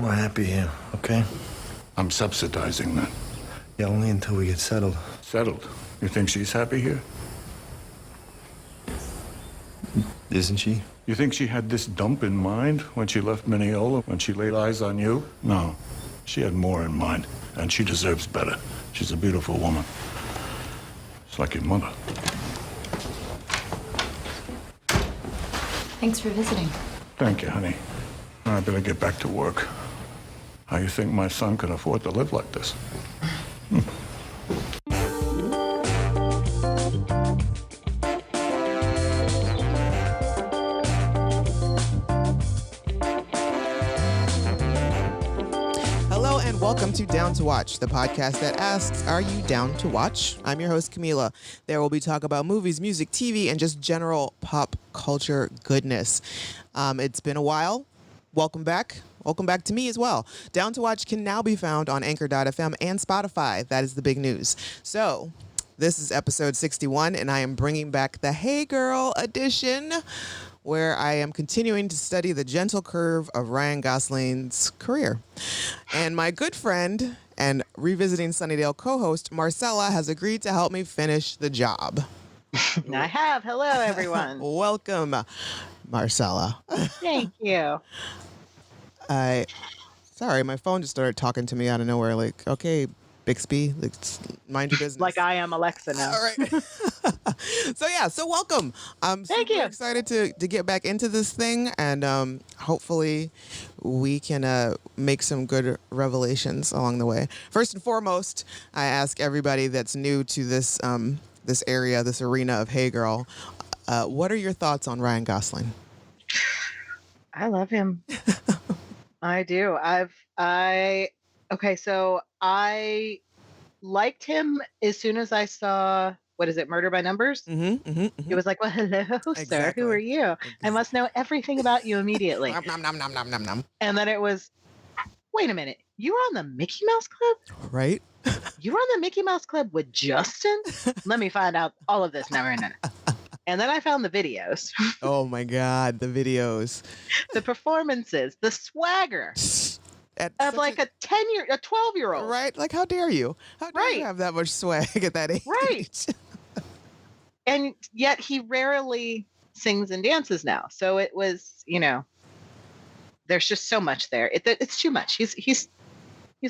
We're happy here, okay? I'm subsidizing that. Yeah, only until we get settled. Settled. You think she's happy here? Isn't she? You think she had this dump in mind when she left Mineola, when she laid eyes on you? No. She had more in mind, and she deserves better. She's a beautiful woman. It's like your mother. Thanks for visiting. Thank you, honey. I better get back to work. How you think my son can afford to live like this? Hello and welcome to Down to Watch, the podcast that asks, are you down to watch? I'm your host, Kahmeela. There will be talk about movies, music, TV, and just general pop culture goodness. It's been a while. Welcome back. Welcome back to me as well. Down to Watch can now be found on Anchor.fm and Spotify. That is the big news. So, this is episode 61, and I am bringing back the Hey Girl edition, where I am continuing to study the gentle curve of Ryan Gosling's career. And my good friend and revisiting Sunnydale co-host, Marcella, has agreed to help me finish the job. I have. Hello, everyone. Welcome, Marcella. Thank you. Sorry, my phone just started talking to me out of nowhere. Like, okay, Bixby, like, mind your business. Like I am Alexa now. All right. So welcome. I'm super excited to get back into this thing, and hopefully we can make some good revelations along the way. First and foremost, I ask everybody that's new to this this area, this arena of Hey Girl, what are your thoughts on Ryan Gosling? I love him. I do. So I liked him as soon as I saw, what is it, Murder by Numbers? It was like, well, hello, sir. Who are you? I must know everything about you immediately. Nom, nom, nom, nom, nom, nom. And then it was, wait a minute. You were on the Mickey Mouse Club? Right? You were on the Mickey Mouse Club with Justin? Let me find out all of this. No. And then I found the videos. Oh my God, the videos. The performances, the swagger of like a 12-year-old. Right? Like, how dare you? How dare you have that much swag at that age? Right. And yet he rarely sings and dances now. So it was, there's just so much there. It's too much. He's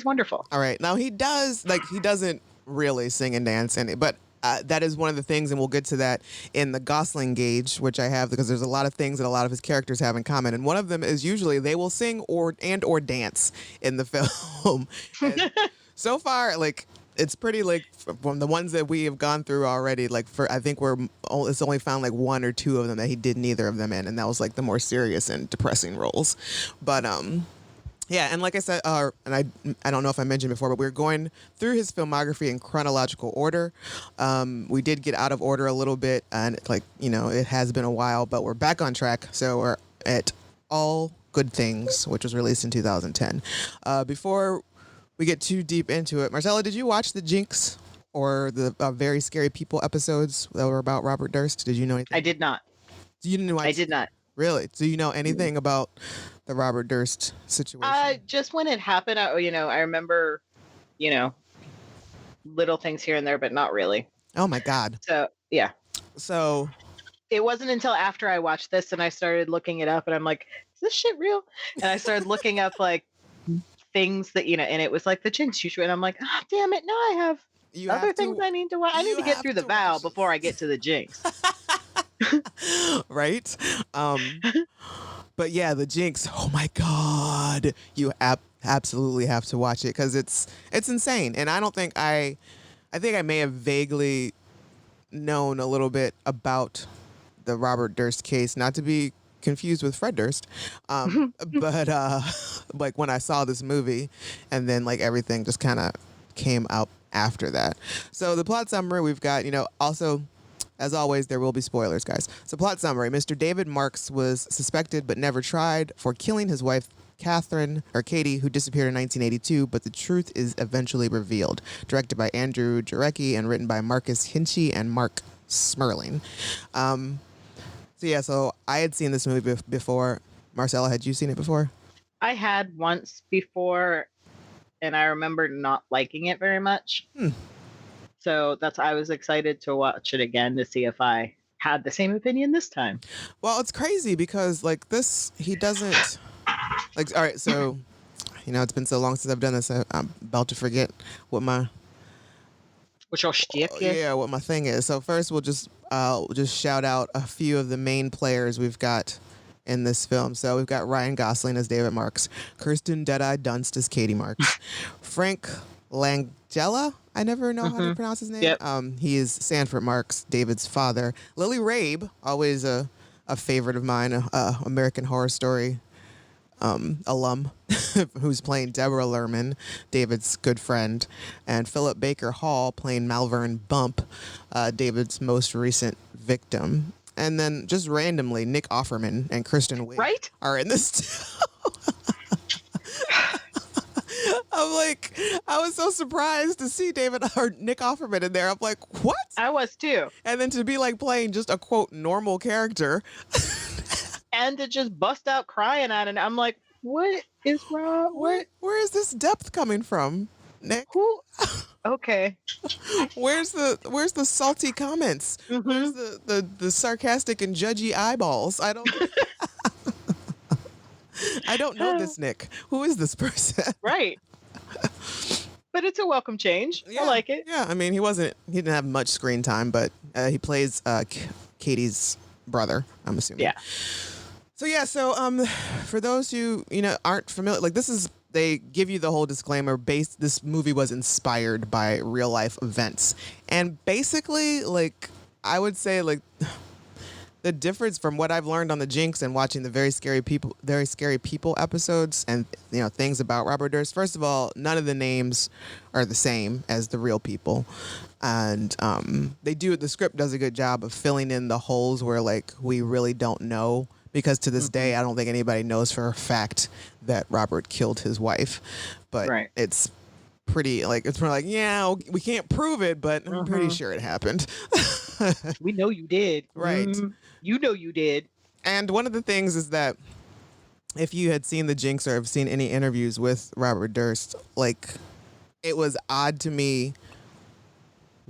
wonderful. All right. Now he doesn't really sing and dance but that is one of the things, and we'll get to that in the Gosling gauge, which I have, because there's a lot of things that a lot of his characters have in common. And one of them is usually they will sing or dance in the film. So far, like, it's pretty, like, from the ones that we have gone through already, like, I think it's only found like one or two of them that he did neither of them in. And that was like the more serious and depressing roles. But, yeah, and like I said, and I don't know if I mentioned before, but we're going through his filmography in chronological order. We did get out of order a little bit, and it has been a while, but we're back on track. So we're at All Good Things, which was released in 2010. Before we get too deep into it, Marcella, did you watch the Jinx or the Very Scary People episodes that were about Robert Durst? Did you know anything? I did not. You didn't watch? I did not. Really? Do you know anything about the Robert Durst situation? Just when it happened, I remember, little things here and there, but not really. Oh my God. So, yeah. So it wasn't until after I watched this and I started looking it up, and I'm like, is this shit real? And I started looking up like things that, and it was like the Jinx usually, and I'm like, oh, damn it. Now I have other things I need to watch. I need to get through the vow before I get to the Jinx. Right? But yeah, the Jinx, oh my God, you absolutely have to watch it, because it's insane. And I think I may have vaguely known a little bit about the Robert Durst case, not to be confused with Fred Durst, but like when I saw this movie, and then like everything just kind of came out after that. So the plot summary, we've got, also, as always, there will be spoilers, guys. So plot summary. Mr. David Marks was suspected but never tried for killing his wife, Katie, who disappeared in 1982, but the truth is eventually revealed. Directed by Andrew Jarecki and written by Marcus Hinchy and Mark Smerling. So I had seen this movie before. Marcella, had you seen it before? I had once before, and I remember not liking it very much. So I was excited to watch it again to see if I had the same opinion this time. Well, it's crazy because like this, he doesn't like. All right, so it's been so long since I've done this. I'm about to forget what my Which your shtick is? yeah, what my thing is. So first, we'll just shout out a few of the main players we've got in this film. So we've got Ryan Gosling as David Marks, Kirsten Deadeye Dunst as Katie Marks, Frank Langella. I never know how to pronounce his name. Yep. He is Sanford Marks, David's father. Lily Rabe, always a favorite of mine, American Horror Story alum, who's playing Deborah Lerman, David's good friend, and Philip Baker Hall playing Malvern Bump, David's most recent victim. And then just randomly, Nick Offerman and Kristen Wiig are in this too. I'm like, I was so surprised to see Nick Offerman in there. I'm like, what? I was too. And then to be like playing just a quote normal character. And to just bust out crying at it. I'm like, what is wrong? Where is this depth coming from, Nick? Who? Okay. Where's the salty comments? Where's the sarcastic and judgy eyeballs? I don't know this Nick. Who is this person? Right. But it's a welcome change. Yeah, I like it. Yeah, I mean, he didn't have much screen time, but he plays Katie's brother, I'm assuming. Yeah. So for those who aren't familiar, like they give you the whole disclaimer. This movie was inspired by real life events, and basically, like I would say, like the difference from what I've learned on the Jinx and watching the Very Scary People episodes, and things about Robert Durst. First of all, none of the names are the same as the real people, and the script does a good job of filling in the holes where like we really don't know. Because to this day, I don't think anybody knows for a fact that Robert killed his wife. But it's pretty like, yeah, we can't prove it, but I'm pretty sure it happened. We know you did. Right. You know you did. And one of the things is that if you had seen the Jinx or have seen any interviews with Robert Durst, like it was odd to me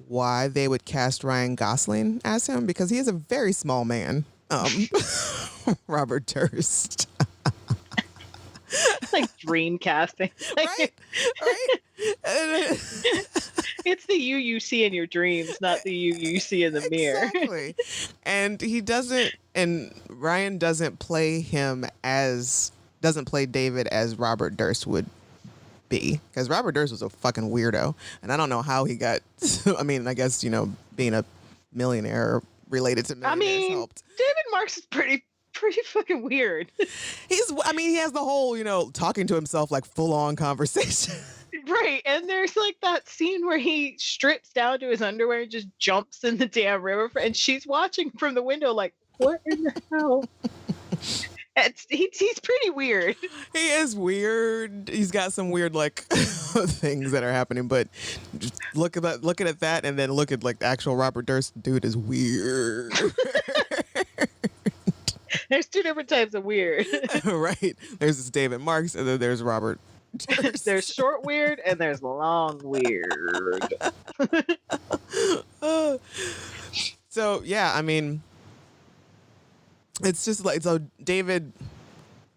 why they would cast Ryan Gosling as him because he is a very small man. Robert Durst. Like dream casting. Right? It's the you see in your dreams, not the you see in the mirror. Exactly. And Ryan doesn't play David as Robert Durst would be. Because Robert Durst was a fucking weirdo. And I don't know how he got, I mean, I guess, being a millionaire related to millionaires helped. David Marks is pretty fucking weird. He has the whole, talking to himself like full on conversation. Right. And there's like that scene where he strips down to his underwear and just jumps in the damn river and she's watching from the window like, what in the hell? He's pretty weird. He is weird. He's got some weird like things that are happening, but just looking at that and then look at like the actual Robert Durst dude is weird. There's two different types of weird. Right. There's this David Marks and then there's Robert Durst. There's short weird and there's long weird. So yeah, I mean, it's just like, so David,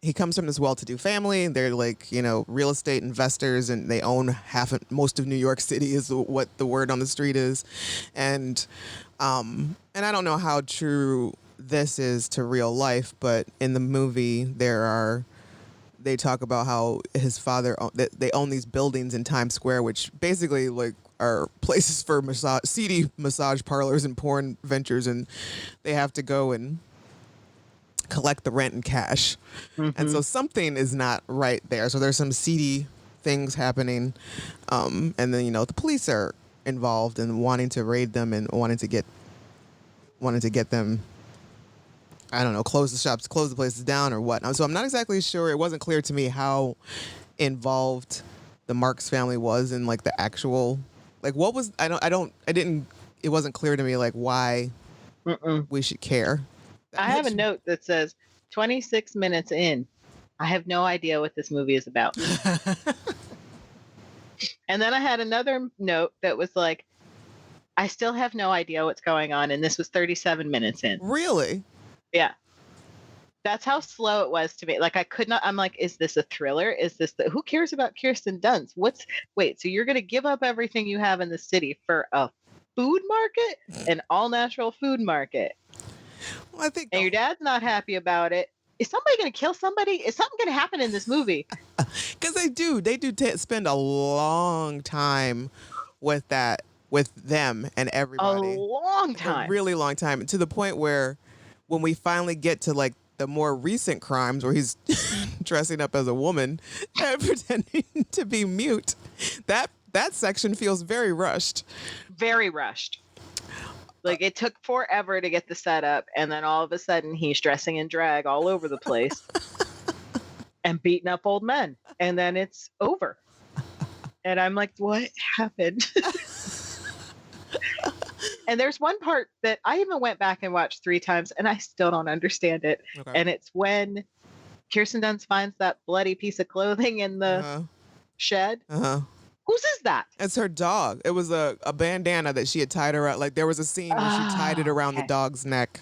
he comes from this well-to-do family. They're like, real estate investors, and they own most of New York City is what the word on the street is. And I don't know how true this is to real life, but in the movie they talk about how his father, they own these buildings in Times Square, which basically like are places for seedy massage parlors and porn ventures, and they have to go and collect the rent in cash. And so something is not right there. So there's some seedy things happening. And then, the police are involved in wanting to raid them and wanting to get them, I don't know, close the shops, close the places down or what. So I'm not exactly sure. It wasn't clear to me how involved the Marks family was in like the actual, like what was, it wasn't clear to me like why we should care. I have a note that says 26 minutes in. I have no idea what this movie is about. And then I had another note that was like, I still have no idea what's going on. And this was 37 minutes in. Really? Yeah. That's how slow it was to me. Like, I could not, I'm like, is this a thriller? Is this who cares about Kirsten Dunst? Wait, so you're going to give up everything you have in the city for a food market? An all natural food market? Well, I think. And your dad's not happy about it. Is somebody going to kill somebody? Is something going to happen in this movie? Because they do spend a long time with them and everybody. A long time. A really long time, to the point where when we finally get to like the more recent crimes where he's dressing up as a woman and pretending to be mute, that section feels very rushed. Very rushed. Like, it took forever to get the setup, and then all of a sudden he's dressing in drag all over the place and beating up old men, and then it's over. And I'm like, what happened? And there's one part that I even went back and watched 3 times, and I still don't understand it. Okay. And it's when Kirsten Dunst finds that bloody piece of clothing in the shed. Whose is that? It's her dog. It was a bandana that she had tied around. Like, there was a scene where she tied it around the dog's neck.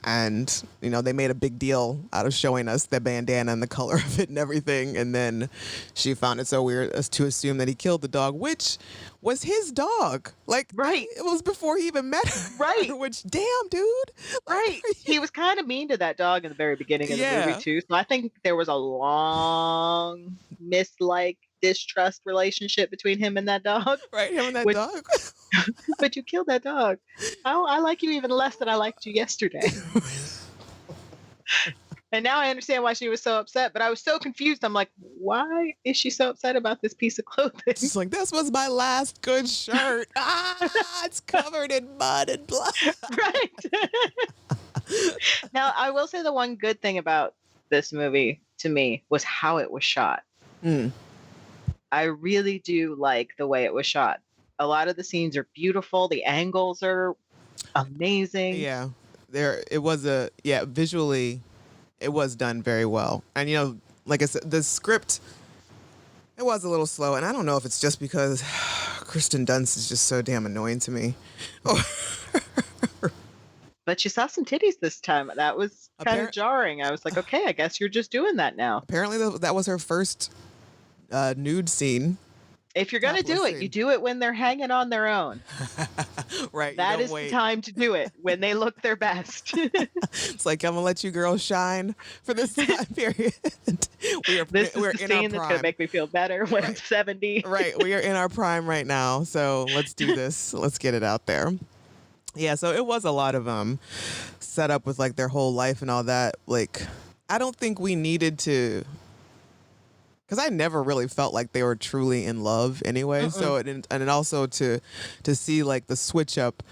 And, you know, they made a big deal out of showing us the bandana and the color of it and everything. And then she found it so weird as to assume that he killed the dog, which was his dog. Like, right. It was before he even met her. Right. Which, damn, dude. Like, right. He was kind of mean to that dog in the very beginning of the movie, too. So I think there was a long distrust relationship between him and that dog. Right, him and that dog. But you killed that dog. Oh, I like you even less than I liked you yesterday. And now I understand why she was so upset, but I was so confused. I'm like, why is she so upset about this piece of clothing? She's like, this was my last good shirt. It's covered in mud and blood. Right. Now, I will say the one good thing about this movie to me was how it was shot. I really do like the way it was shot. A lot of the scenes are beautiful. The angles are amazing. Yeah. Visually, it was done very well. And, you know, like I said, the script, it was a little slow. And I don't know if it's just because Kirsten Dunst is just so damn annoying to me. But you saw some titties this time. That was kind of jarring. I was like, okay, I guess you're just doing that now. Apparently that was her first nude scene. If you're going to do it, you do it when they're hanging on their own. Right. That is the time to do it, when they look their best. It's like, I'm going to let you girls shine for this time period. This is the scene that's going to make me feel better when I'm 70. Right. We are in our prime right now. So let's do this. Let's get it out there. Yeah. So it was a lot of set up with like their whole life and all that. Like, I don't think we needed to... Because I never really felt like they were truly in love anyway. So and also to see like the switch up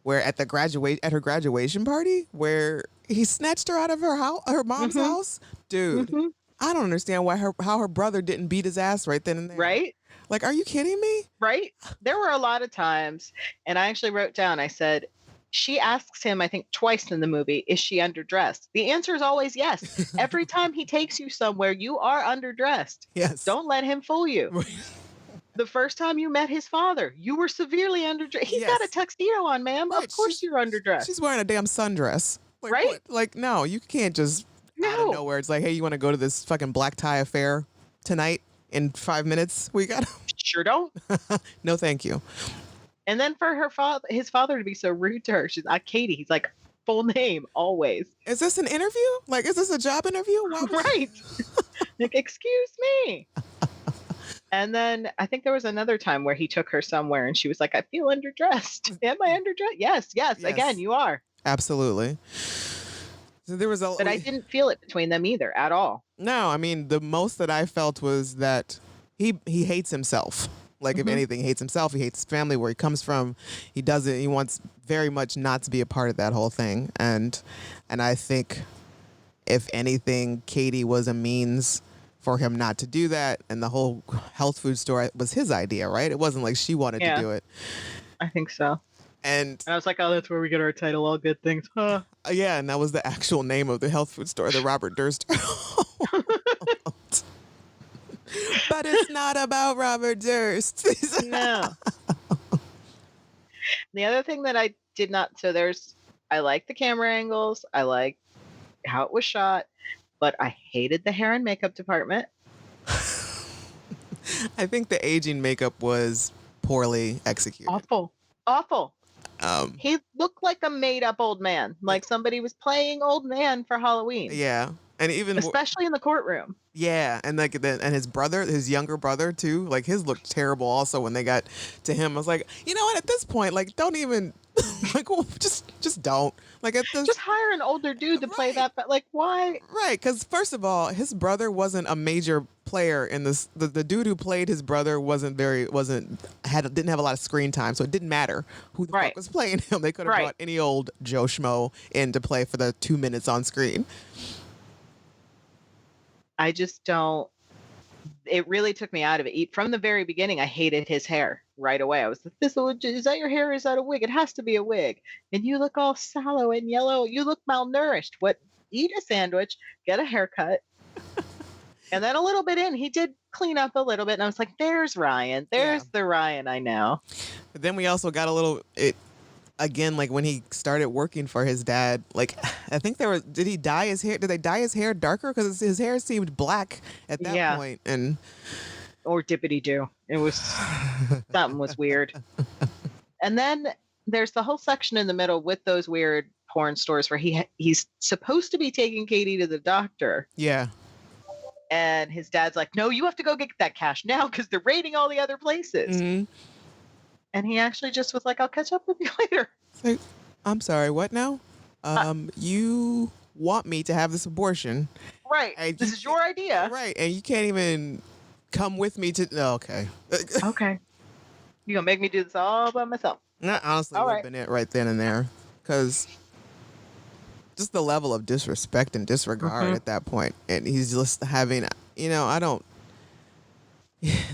where at her graduation party where he snatched her out of her mom's house. Dude, I don't understand how her brother didn't beat his ass right then and there. Right? Like, are you kidding me? Right? There were a lot of times, and I actually wrote down, I said, she asks him, I think twice in the movie, is she underdressed? The answer is always yes. Every time he takes you somewhere, you are underdressed. Yes. Don't let him fool you. The first time you met his father, you were severely underdressed. He's got a tuxedo on, ma'am. Right. Of course you're underdressed. She's wearing a damn sundress. Like, right? What? Like, no, you can't just out of nowhere. It's like, hey, you want to go to this fucking black tie affair tonight in 5 minutes? We got Sure don't. No, thank you. And then for his father to be so rude to her, she's like, Katie. He's like, full name, always. Is this an interview? Like, is this a job interview? Right. Like, excuse me. And then I think there was another time where he took her somewhere and she was like, I feel underdressed. Am I underdressed? Yes. Again, you are. Absolutely. So there was but I didn't feel it between them either at all. No, I mean, the most that I felt was that he hates himself. Like, if anything, he hates himself. He hates his family, where he comes from. He wants very much not to be a part of that whole thing. And I think, if anything, Katie was a means for him not to do that. And the whole health food store was his idea, right? It wasn't like she wanted to do it. I think so. And I was like, oh, that's where we get our title, All Good Things. Huh? Yeah, and that was the actual name of the health food store, the Robert Durst. But it's not about Robert Durst. No. The other thing that I did not, I like the camera angles, I like how it was shot, but I hated the hair and makeup department. I think the aging makeup was poorly executed. Awful. Um, He looked like a made-up old man, like somebody was playing old man for Halloween. yeah, and even Especially in the courtroom. yeah, and like and his brother, his younger brother too, like his looked terrible. Also, when they got to him, I was like, you know what? At this point, like, don't even like, well, just don't like at this. Just hire an older dude to play that, but like, why? Right, because first of all, his brother wasn't a major player in this. The dude who played his brother didn't have a lot of screen time, so it didn't matter who the fuck was playing him. They could have brought any old Joe Schmo in to play for the 2 minutes on screen. I just don't. It really took me out of it. From the very beginning, I hated his hair right away. I was like, is that your hair? Or is that a wig? It has to be a wig. And you look all sallow and yellow. You look malnourished. What? Eat a sandwich, get a haircut. And then a little bit in, he did clean up a little bit. And I was like, there's Ryan. There's the Ryan I know. But then we also got a little, again, like when he started working for his dad, like I think did he dye his hair? Did they dye his hair darker? Because his hair seemed black at that point. And or dippity do. It was, something was weird. And then there's the whole section in the middle with those weird porn stores where he's supposed to be taking Katie to the doctor. Yeah. And his dad's like, no, you have to go get that cash now because they're raiding all the other places. Mm-hmm. And he actually just was like, I'll catch up with you later. Like, I'm sorry, what now? You want me to have this abortion. Right. This is your idea. Right. And you can't even come with me to... No, okay. Okay. You gonna make me do this all by myself? That honestly would have been it right then and there. Because just the level of disrespect and disregard at that point. And he's just having... I don't...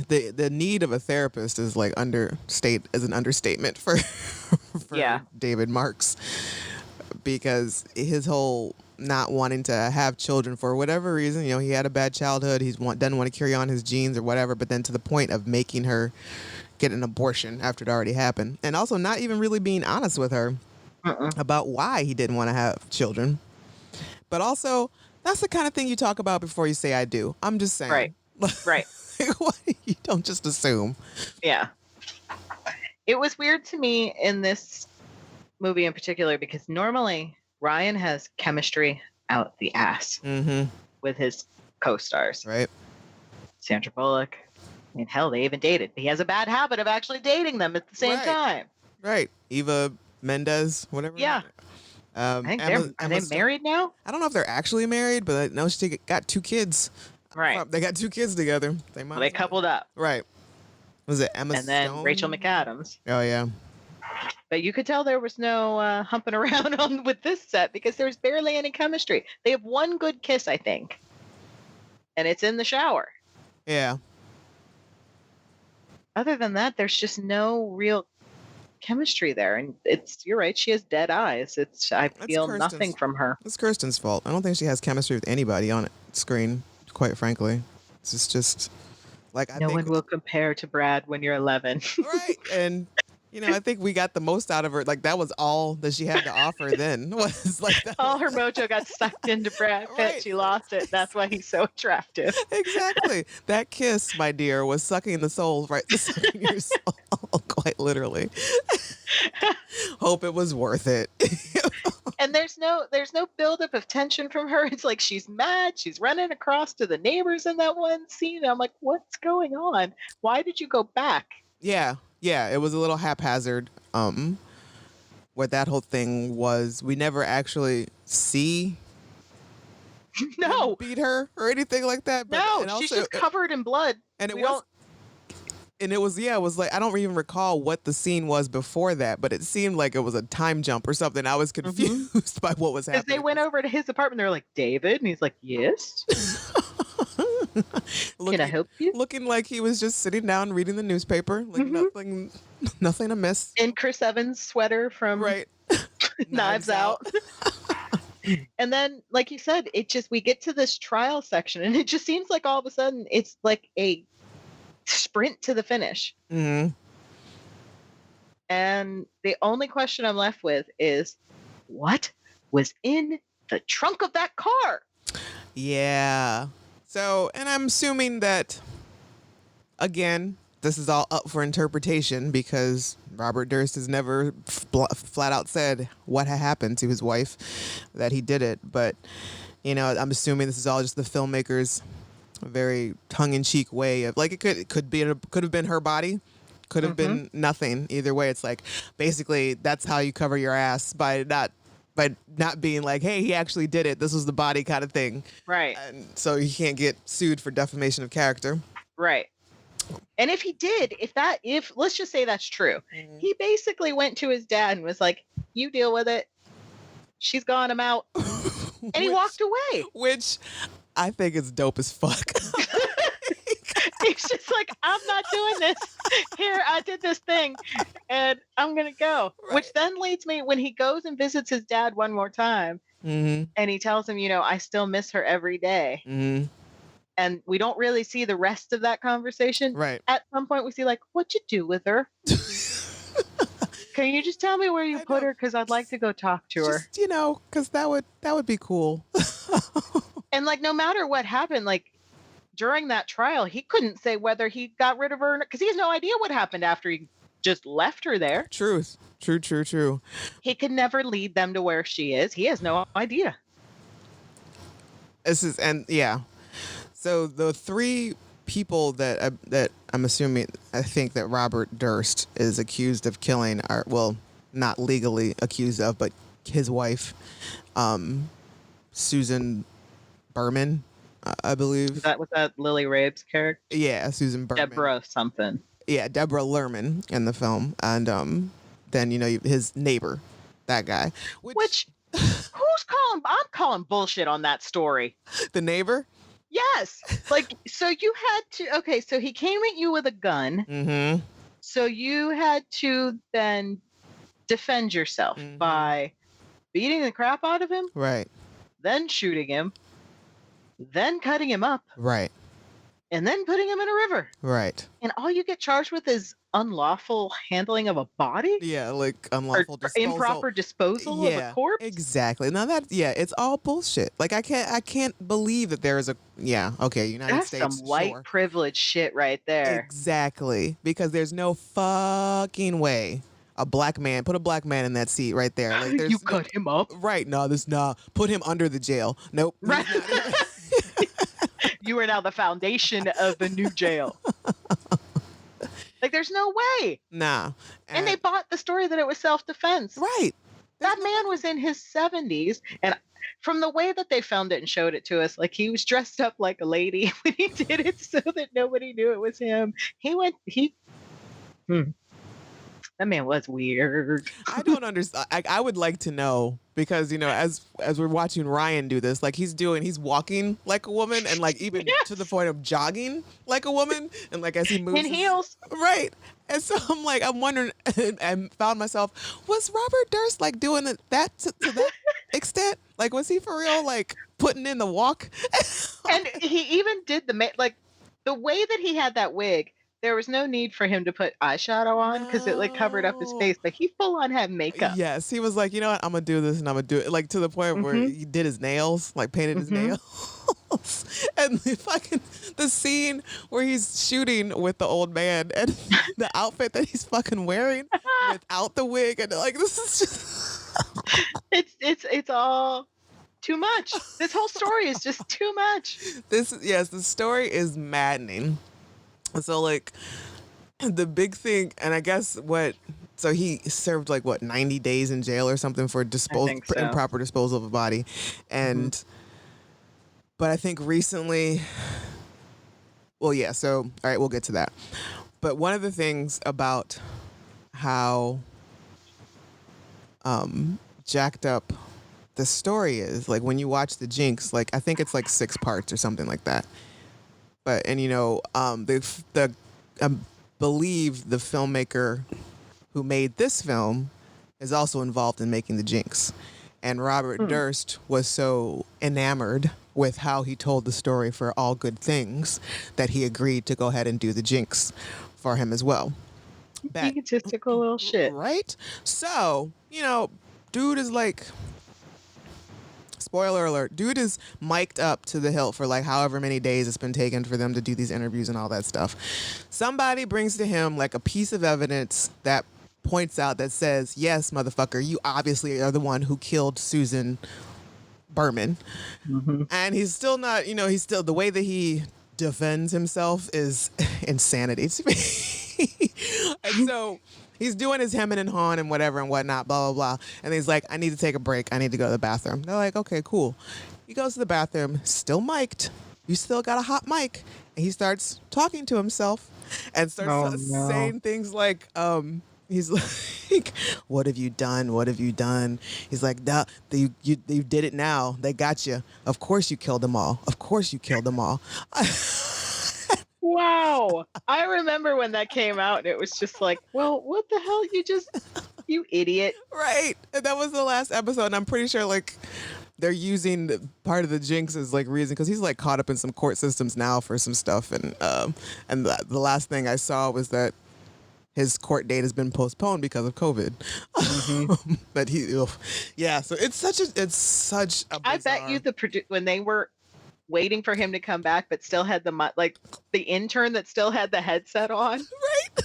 The need of a therapist is like an understatement for David Marks, because his whole not wanting to have children for whatever reason, he had a bad childhood. Doesn't want to carry on his genes or whatever. But then to the point of making her get an abortion after it already happened, and also not even really being honest with her about why he didn't want to have children. But also, that's the kind of thing you talk about before you say I do. I'm just saying. Right. You don't just assume. Yeah. It was weird to me in this movie in particular because normally Ryan has chemistry out the ass with his co-stars. Right. Sandra Bullock. I mean, hell, they even dated. He has a bad habit of actually dating them at the same time. Right. Eva Mendes, whatever. Yeah. I think are they married now? I don't know if they're actually married, but I know she got 2 kids. Right. They got 2 kids together. They coupled up. Right. Was it Emma And then Stone? Rachel McAdams. Oh, yeah. But you could tell there was no humping around with this set because there's barely any chemistry. They have one good kiss, I think. And it's in the shower. Yeah. Other than that, there's just no real chemistry there. And you're right, she has dead eyes. I feel nothing from her. It's Kirsten's fault. I don't think she has chemistry with anybody on screen, quite frankly. It's just like no one will compare to Brad when you're 11. Right. And I think we got the most out of her. Like that was all that she had to offer then. Was like that. All her mojo got sucked into Brad Pitt. Right. She lost it. That's why he's so attractive. Exactly. That kiss, my dear, was sucking the soul, right? Sucking your soul, quite literally. Hope it was worth it. And there's no buildup of tension from her. It's like she's mad. She's running across to the neighbors in that one scene. I'm like, what's going on? Why did you go back? Yeah. Yeah, it was a little haphazard. What that whole thing was, we never actually see him beat her or anything like that. But, no, she's just covered in blood. And it was like, I don't even recall what the scene was before that, but it seemed like it was a time jump or something. I was confused by what was happening. Because they went over to his apartment, they're like, David? And he's like, yes. Can I help you? Looking like he was just sitting down reading the newspaper, like nothing amiss. In Chris Evans' sweater from Knives Out. And then, like you said, we get to this trial section, and it just seems like all of a sudden it's like a sprint to the finish. Mm-hmm. And the only question I'm left with is, what was in the trunk of that car? Yeah. So, and I'm assuming that, again, this is all up for interpretation because Robert Durst has never flat out said what had happened to his wife, that he did it. But, you know, I'm assuming this is all just the filmmaker's very tongue-in-cheek way of, like, it could have been her body, could have been nothing. Either way, it's like basically that's how you cover your ass by not being like, hey, he actually did it. This was the body kind of thing. Right. And so he can't get sued for defamation of character. Right. And if he did, if let's just say that's true, he basically went to his dad and was like, you deal with it. She's gone, I'm out. And he walked away. Which I think is dope as fuck. He's just like, I'm not doing this. Here, I did this thing and I'm going to go. Right. Which then leads me, when he goes and visits his dad one more time and he tells him, you know, I still miss her every day. And we don't really see the rest of that conversation. Right. At some point we see like, what'd you do with her? Can you just tell me where you put her? Because I'd like to go talk to her. You know, because that would be cool. And like, no matter what happened, like during that trial, he couldn't say whether he got rid of her because he has no idea what happened after he just left her there. Truth. True. He could never lead them to where she is. He has no idea. So the three people that I'm assuming, I think that Robert Durst is accused of killing are, well, not legally accused of, but his wife, Susan Berman, I believe. Was that Lily Rabe's character? Yeah, Susan Berman. Deborah something. Yeah, Deborah Lerman in the film. And then, you know, his neighbor, that guy. Which I'm calling bullshit on that story. The neighbor? Yes. Like, so you had to, okay, so he came at you with a gun. Mm-hmm. So you had to then defend yourself by beating the crap out of him. Right. Then shooting him. Then cutting him up. Right. And then putting him in a river. Right. And all you get charged with is unlawful handling of a body? Yeah, like unlawful disposal. Improper disposal of a corpse? Exactly. Now it's all bullshit. Like I can't believe that there is United States. That's some white privilege shit right there. Exactly. Because there's no fucking way put a black man in that seat right there. Like you cut him up? Right. No, put him under the jail. Nope. Right. You are now the foundation of the new jail. Like, there's no way. Nah. And they bought the story that it was self-defense. Right. That man was in his 70s. And from the way that they filmed it and showed it to us, like, he was dressed up like a lady when he did it so that nobody knew it was him. That man was weird. I don't understand. I would like to know because, you know, as we're watching Ryan do this, like he's walking like a woman and like even to the point of jogging like a woman. And like as he moves. In heels. Right. And so I'm wondering, and found myself, was Robert Durst like doing that to that extent? Like, was he for real, like putting in the walk? And he even did the way that he had that wig. There was no need for him to put eyeshadow on because it like covered up his face, but he full on had makeup. Yes, he was like, you know what, I'm gonna do this and I'm gonna do it, like to the point where he did his nails, like painted his nails, and the scene where he's shooting with the old man and the outfit that he's fucking wearing without the wig, and like this is just it's all too much. This whole story is just too much. The story is maddening. So like the big thing, and I guess so he served 90 days in jail or something for improper disposal of a body. And but I think recently, well, yeah, so all right, we'll get to that. But one of the things about how jacked up the story is, like when you watch the Jinx, like I think it's like 6 parts or something like that. But, and you know, I believe the filmmaker who made this film is also involved in making the Jinx. And Robert Durst was so enamored with how he told the story for All Good Things that he agreed to go ahead and do the Jinx for him as well. Egotistical little shit. Right? So, dude is like, spoiler alert, dude is mic'd up to the hilt for like however many days it's been taken for them to do these interviews and all that stuff. Somebody brings to him like a piece of evidence that points out that says, yes, motherfucker, you obviously are the one who killed Susan Berman. Mm-hmm. And he's still not, he's still, the way that he defends himself is insanity to me. And so he's doing his hemming and hawing and whatever and whatnot, blah, blah, blah. And he's like, I need to take a break. I need to go to the bathroom. They're like, okay, cool. He goes to the bathroom, still mic'd. You still got a hot mic. And he starts talking to himself and starts saying things like, he's like, what have you done? What have you done? He's like, you did it now. They got you. Of course you killed them all. Of course you killed them all. Wow. I remember when that came out and it was just like, well, what the hell? You idiot. Right. And that was the last episode. And I'm pretty sure like they're using part of the Jinx as like reason because he's like caught up in some court systems now for some stuff. And the last thing I saw was that his court date has been postponed because of COVID. Mm-hmm. But so it's such a bizarre... I bet you when they were waiting for him to come back, but still had the intern that still had the headset on. Right.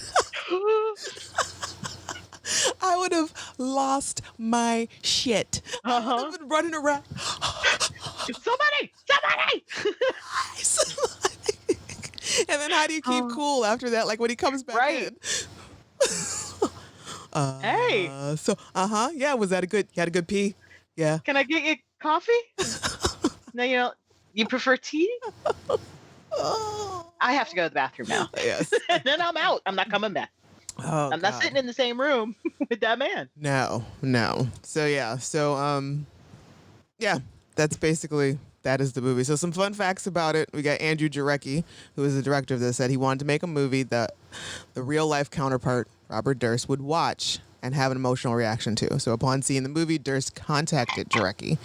I would have lost my shit. Uh-huh. I've been running around. Somebody! And then how do you keep cool after that? Like when he comes back in. Hey. So, yeah, was that you had a good pee? Yeah. Can I get you coffee? No, you prefer tea? I have to go to the bathroom now. Yes. And then I'm out. I'm not coming back. Oh, I'm not sitting in the same room with that man. No. So, yeah. That's basically, that is the movie. So some fun facts about it. We got Andrew Jarecki, who is the director of this, said he wanted to make a movie that the real life counterpart, Robert Durst, would watch and have an emotional reaction to. So upon seeing the movie, Durst contacted Jarecki,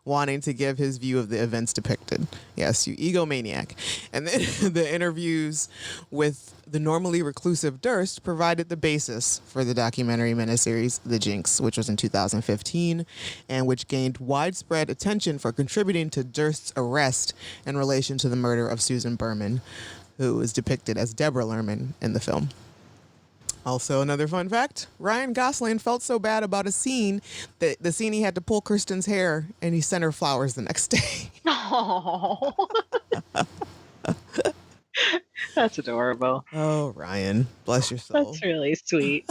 wanting to give his view of the events depicted. Yes, you egomaniac. And then the interviews with the normally reclusive Durst provided the basis for the documentary miniseries The Jinx, which was in 2015, and which gained widespread attention for contributing to Durst's arrest in relation to the murder of Susan Berman, who is depicted as Deborah Lerman in the film. Also, another fun fact, Ryan Gosling felt so bad about a scene that the scene he had to pull Kirsten's hair and he sent her flowers the next day. Oh. That's adorable. Oh, Ryan. Bless your soul. That's really sweet.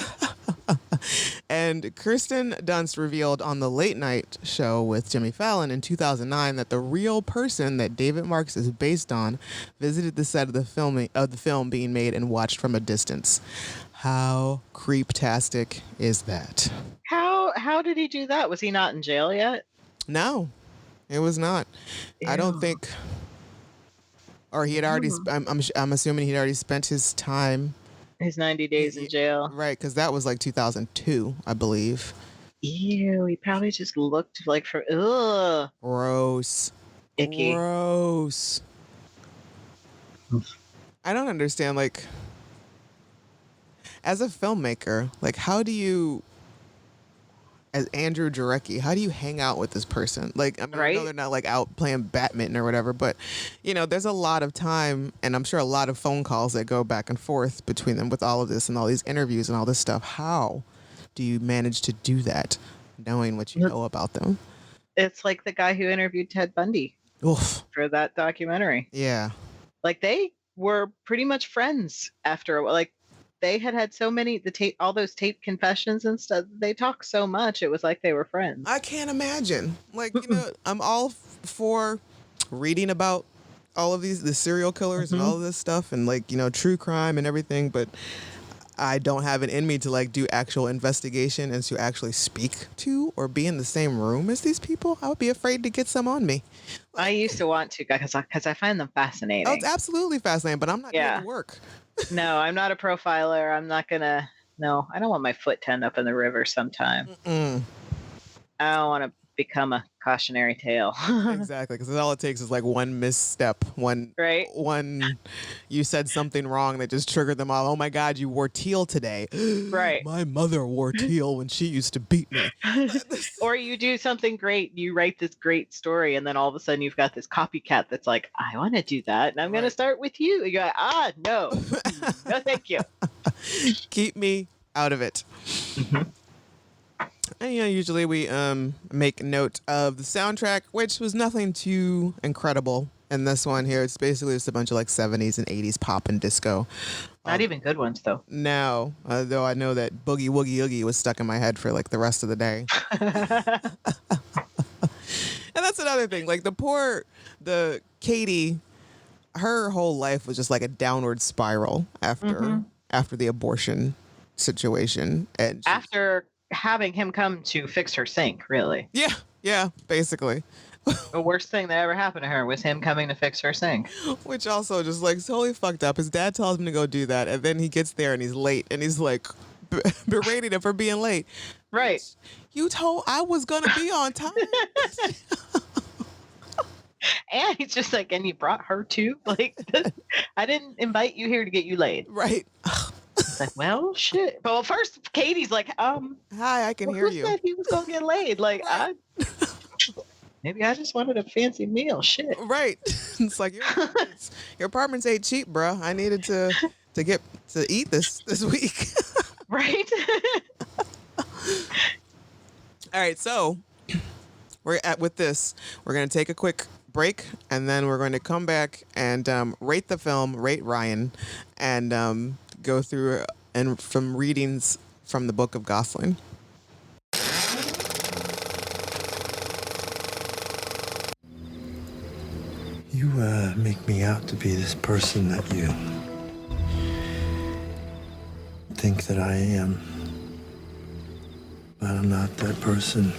And Kirsten Dunst revealed on the Late Night Show with Jimmy Fallon in 2009 that the real person that David Marks is based on visited the set of the film being made and watched from a distance. How creeptastic is that? How did he do that? Was he not in jail yet? No, it was not. Ew. I don't think. Or he had already. I'm assuming he'd already spent his time. His 90 days in jail. Right, because that was like 2002, I believe. Ew, he probably just looked like for ugh. Gross. Icky. Gross. I don't understand, like, as a filmmaker, like, how do you, as Andrew Jarecki, how do you hang out with this person? Like, I mean, right? I know they're not like out playing badminton or whatever, but there's a lot of time and I'm sure a lot of phone calls that go back and forth between them with all of this and all these interviews and all this stuff. How do you manage to do that, knowing what you know about them? It's like the guy who interviewed Ted Bundy for that documentary. Yeah. Like they were pretty much friends after, like, they had so many all those taped confessions and stuff. They talked so much. It was like they were friends. I can't imagine. Like, I'm all for reading about all of the serial killers and all of this stuff and like, true crime and everything. But I don't have it in me to like do actual investigation and to actually speak to or be in the same room as these people. I would be afraid to get some on me. I used to want to because I find them fascinating. Oh, it's absolutely fascinating, but I'm not doing the work. No, I'm not a profiler. I'm not gonna. No, I don't want my foot to end up in the river sometime. I don't want to become a Cautionary tale. Exactly, because all it takes is like one misstep, Right. one you said something wrong that just triggered them all. Oh my God, you wore teal today. Right. My mother wore teal when she used to beat me. Or you do something great, you write this great story, and then all of a sudden you've got this copycat that's like, I want to do that, and I'm going to Right. start with you. You go, no, no, thank you. Keep me out of it. And usually we make note of the soundtrack, which was nothing too incredible. And this one here, it's basically just a bunch of like 70s and 80s pop and disco. Not even good ones, though. No, though I know that Boogie Woogie Oogie was stuck in my head for like the rest of the day. And that's another thing. Like the Katie, her whole life was just like a downward spiral after the abortion situation. And After having him come to fix her sink, really. yeah, basically. The worst thing that ever happened to her was him coming to fix her sink. Which also just like totally fucked up. His dad tells him to go do that, and then he gets there and he's late, and he's like berating him for being late. Right. You told I was gonna be on time. And he's just like, and you brought her too? Like, I didn't invite you here to get you laid. Right. It's like, well, shit. But well, first, Katie's like, Hi, I can hear who you. said he was gonna get laid? Like, maybe I just wanted a fancy meal. Shit. Right. It's like your apartments ain't cheap, bro. I needed to get to eat this week. Right. All right, so we're gonna take a quick break, and then we're going to come back and rate the film, rate Ryan, and go through and from readings from the book of Gosling. You make me out to be this person that you think that I am. But I'm not that person.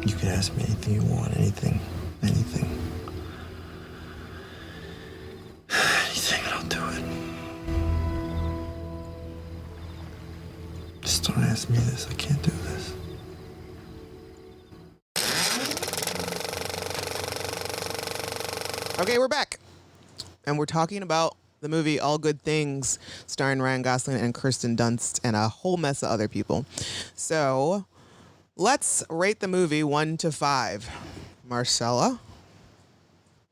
You can ask me anything you want, anything. Anything, and I'll do it. Just don't ask me this. I can't do this. Okay, we're back. And we're talking about the movie All Good Things, starring Ryan Gosling and Kirsten Dunst and a whole mess of other people. So let's rate the movie 1 to 5. Marcella?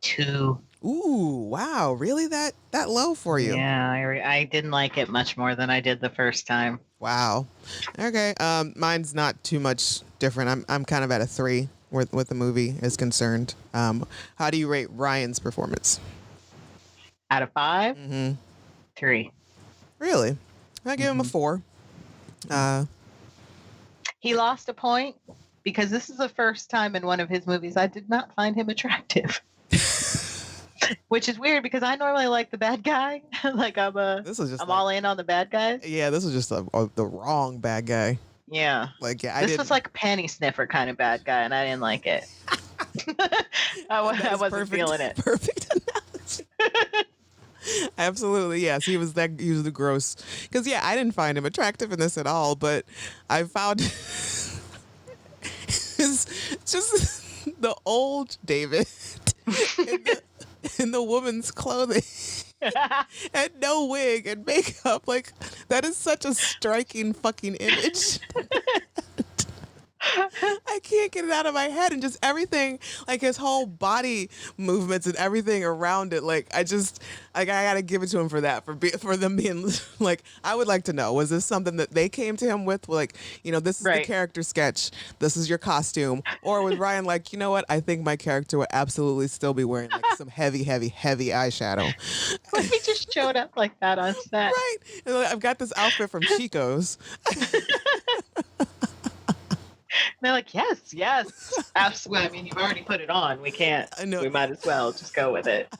2. Ooh, wow. Really that low for you? Yeah, I didn't like it much more than I did the first time. Wow. Okay. Mine's not too much different. I'm kind of at a 3 with the movie is concerned. How do you rate Ryan's performance? Out of 5? Mm-hmm. 3. Really? I give him a 4. He lost a point because this is the first time in one of his movies I did not find him attractive. Which is weird because I normally like the bad guy. Like I'm all in on the bad guys. Yeah, this is just the wrong bad guy. Yeah. Like This was like a panty sniffer kind of bad guy, and I didn't like it. I wasn't feeling it. Perfect analogy. Absolutely, yes. He was the gross. Because yeah, I didn't find him attractive in this at all, but I found it's just the old David in the woman's clothing. And no wig and makeup. Like, that is such a striking fucking image. I can't get it out of my head, and just everything, like his whole body movements and everything around it. Like, I gotta give it to him for that, for them being like, I would like to know, was this something that they came to him with? Like, this is the character sketch, this is your costume, or was Ryan like, you know what? I think my character would absolutely still be wearing like some heavy eyeshadow. What if he just showed up like that on set? Right. And like, I've got this outfit from Chico's. They're like, yes, absolutely. I mean, you've already put it on. We can't. We might as well just go with it.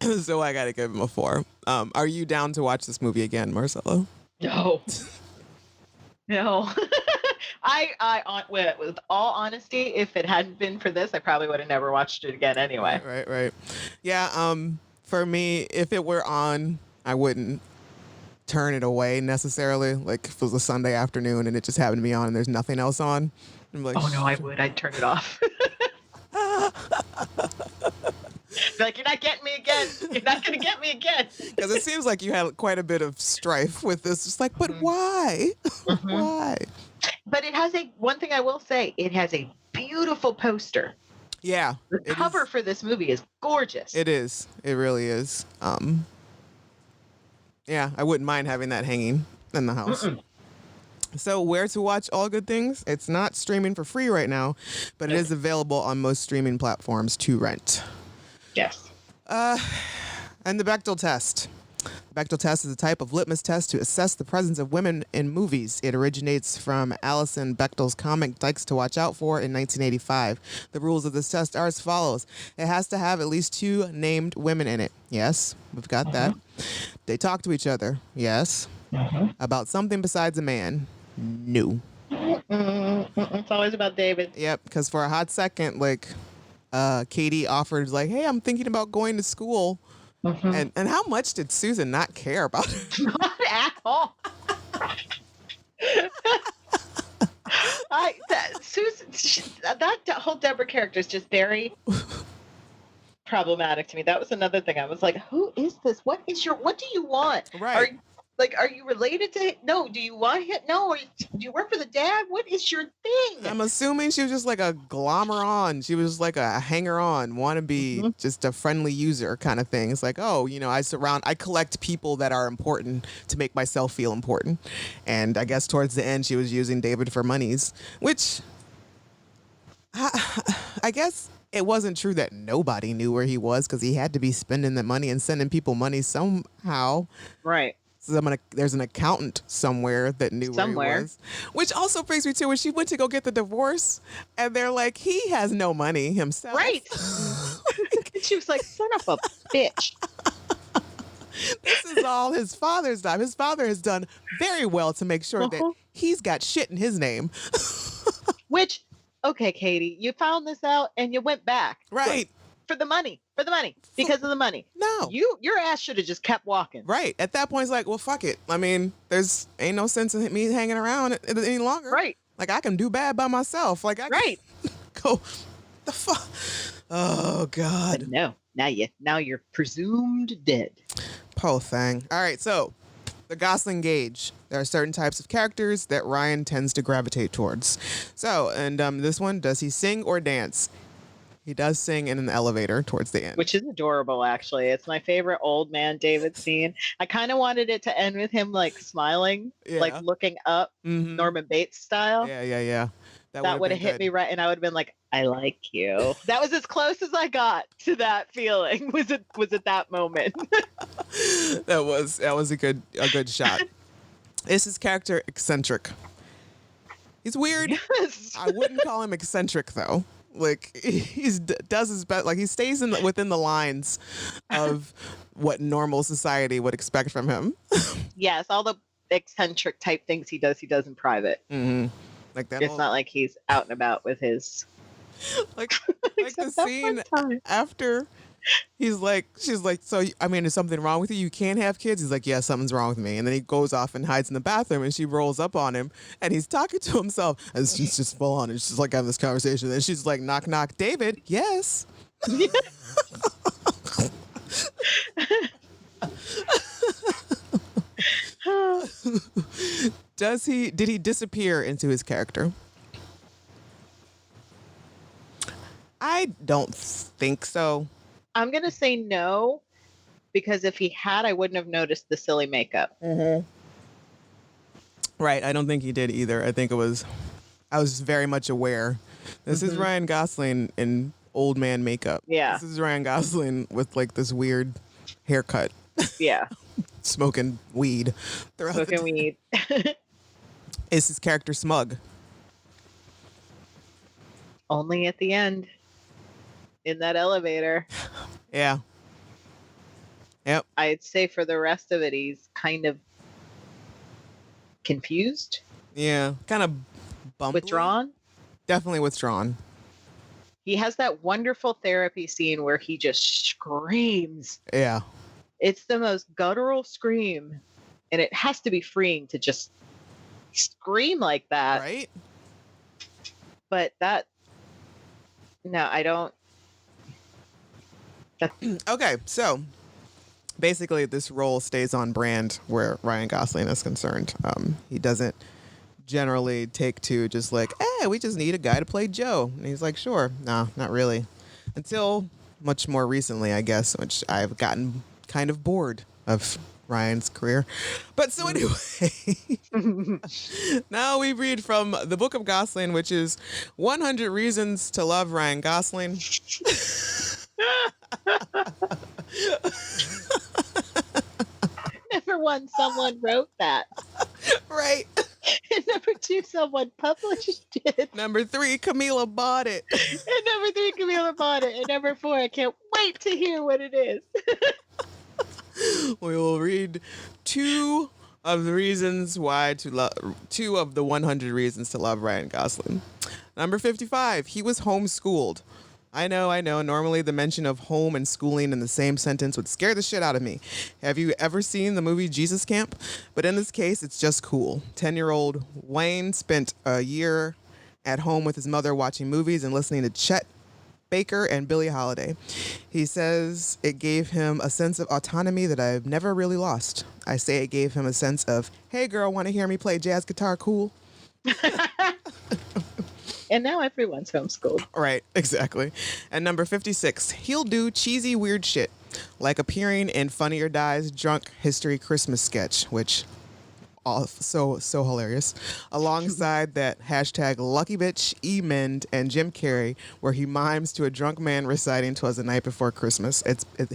So I gotta give him a 4. Are you down to watch this movie again, Marcelo? No. With all honesty, if it hadn't been for this, I probably would have never watched it again anyway. Right. Yeah. For me, if it were on, I wouldn't. turn it away necessarily. Like if it was a Sunday afternoon and it just happened to be on and there's nothing else on. I'm like, Oh no, I would. I'd turn it off. Be like, you're not getting me again. You're not gonna get me again. Because it seems like you had quite a bit of strife with this. Just like, but why? Why? But it has one thing I will say, it has a beautiful poster. Yeah. The cover for this movie is gorgeous. It is. It really is. Yeah, I wouldn't mind having that hanging in the house. So where to watch All Good Things? It's not streaming for free right now, but it is available on most streaming platforms to rent. Yes. And the Bechdel test. The Bechdel test is a type of litmus test to assess the presence of women in movies. It originates from Alison Bechdel's comic Dykes to Watch Out For in 1985. The rules of this test are as follows. It has to have at least 2 named women in it. Yes, we've got that. They talk to each other. Yes. About something besides a man. No. It's always about David. Yep, because for a hot second, like, Katie offered, like, hey, I'm thinking about going to school. And how much did Susan not care about it? Not at all. That whole Deborah character is just very problematic to me. That was another thing. I was like, who is this? What do you want? Right. Are you related to? No. Do you want him? No. Or do you work for the dad? What is your thing? I'm assuming she was just like a glommer-on. She was like a hanger-on, wannabe, just a friendly user kind of thing. It's like, oh, I collect people that are important to make myself feel important. And I guess towards the end, she was using David for monies, which I guess it wasn't true that nobody knew where he was because he had to be spending the money and sending people money somehow. Right. So there's an accountant somewhere that knew where he was. Which also brings me to when she went to go get the divorce, and they're like, he has no money himself. Right. She was like, son of a bitch. This is all his father's job. His father has done very well to make sure that he's got shit in his name. Which, okay, Katie, you found this out and you went back. Right. For the money. Because of the money. No. Your ass should have just kept walking. Right. At that point, it's like, well, fuck it. I mean, ain't no sense in me hanging around any longer. Right. Like, I can do bad by myself. Like, I can go, the fuck. Oh, God. But no. Now you're presumed dead. Poor thing. All right, so the Gosling gauge. There are certain types of characters that Ryan tends to gravitate towards. So, and this one, does he sing or dance? He does sing in an elevator towards the end. Which is adorable, actually. It's my favorite old man David scene. I kind of wanted it to end with him, like, smiling, like, looking up, Norman Bates style. Yeah. That would have hit me right, and I would have been like, I like you. That was as close as I got to that feeling, was at that moment. That was a good shot. Is his character eccentric? He's weird. Yes. I wouldn't call him eccentric, though. Like, does his best. Like, he stays within the lines of what normal society would expect from him. Yes, all the eccentric type things he does in private. Like that. It's not like he's out and about with his. like the scene after she's like, so, I mean, is something wrong with you? You can't have kids? He's like, yeah, something's wrong with me. And then he goes off and hides in the bathroom, and she rolls up on him, and he's talking to himself, and she's just full on, and she's like having this conversation, and she's like, knock, knock, David, yes. Did he disappear into his character? I don't think so. I'm going to say no, because if he had, I wouldn't have noticed the silly makeup. Right. I don't think he did either. I think I was very much aware. This is Ryan Gosling in old man makeup. Yeah. This is Ryan Gosling with like this weird haircut. Yeah. Smoking weed. Smoking weed. Is his character smug? Only at the end. In that elevator. Yeah. Yep. I'd say for the rest of it, he's kind of confused. Yeah. Kind of bumbly. Withdrawn. Definitely withdrawn. He has that wonderful therapy scene where he just screams. Yeah. It's the most guttural scream. and it has to be freeing to just scream like that. Right? But that, no, I don't. Okay, so basically this role stays on brand where Ryan Gosling is concerned. He doesn't generally take to just like, hey, we just need a guy to play Joe. And he's like, sure. No, not really. Until much more recently, I guess, which I've gotten kind of bored of Ryan's career. But so anyway, now we read from the Book of Gosling, which is 100 Reasons to Love Ryan Gosling. Number one, someone wrote that. Right. And number two, someone published it. Number 3, Kahmeela bought it. And number 3, Kahmeela bought it. And number 4, I can't wait to hear what it is. We will read 2 of the reasons why to love, 2 of the 100 reasons to love Ryan Gosling. Number 55, he was homeschooled. I know. Normally the mention of home and schooling in the same sentence would scare the shit out of me. Have you ever seen the movie Jesus Camp? But in this case, it's just cool. 10-year-old Wayne spent a year at home with his mother watching movies and listening to Chet Baker and Billie Holiday. He says it gave him a sense of autonomy that I've never really lost. I say it gave him a sense of, hey girl, want to hear me play jazz guitar? Cool. And now everyone's homeschooled. Right, exactly. And number 56, he'll do cheesy weird shit, like appearing in Funny or Die's Drunk History Christmas sketch, which so hilarious, alongside that hashtag Lucky Bitch, E-Mend, and Jim Carrey, where he mimes to a drunk man reciting "'Twas the Night Before Christmas."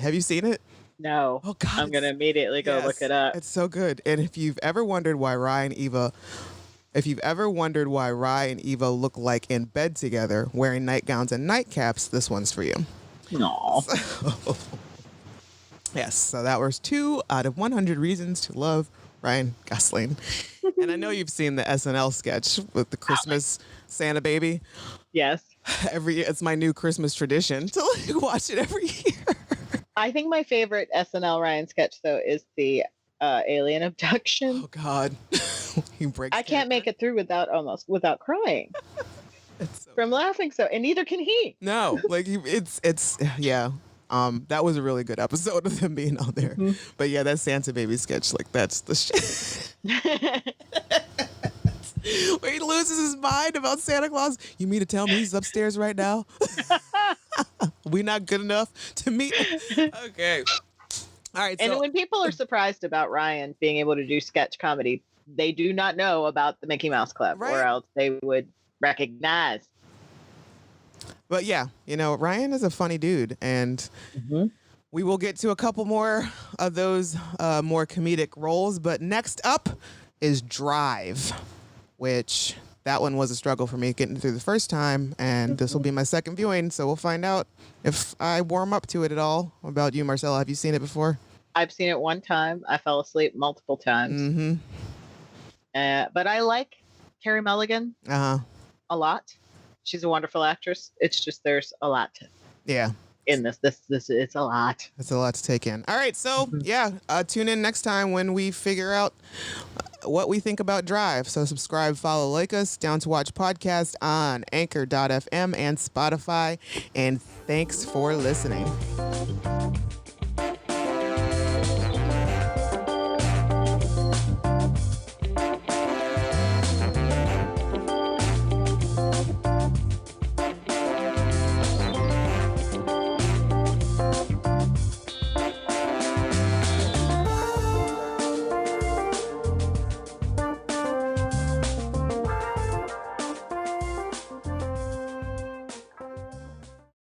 Have you seen it? No. Oh God, I'm gonna immediately go look it up. It's so good. And if you've ever wondered why Rye and Eva look like in bed together, wearing nightgowns and nightcaps, this one's for you. No. Yes, so that was 2 out of 100 reasons to love Ryan Gosling. And I know you've seen the SNL sketch with the Christmas Santa baby. Yes. It's my new Christmas tradition to watch it every year. I think my favorite SNL Ryan sketch though is the alien abduction. Oh God. He breaks. I can't make it through without crying. So from laughing, and neither can he. No, like it's yeah. That was a really good episode of them being out there. Mm-hmm. But yeah, that Santa baby sketch, like that's the shit. Where he loses his mind about Santa Claus. You mean to tell me he's upstairs right now? We not good enough to meet? Okay. All right. And when people are surprised about Ryan being able to do sketch comedy, they do not know about the Mickey Mouse Club, right? Or else they would recognize. But yeah, Ryan is a funny dude, and we will get to a couple more of those more comedic roles. But next up is Drive, which that one was a struggle for me getting through the first time, and this will be my second viewing, so we'll find out if I warm up to it at all. What about you, Marcella? Have you seen it before? I've seen it one time. I fell asleep multiple times. Mm-hmm. But I like Carey Mulligan a lot. She's a wonderful actress. It's just there's a lot. In this it's a lot. It's a lot to take in. All right, so tune in next time when we figure out what we think about Drive. So subscribe, follow, like us, Down to Watch podcast on Anchor.fm and Spotify. And thanks for listening.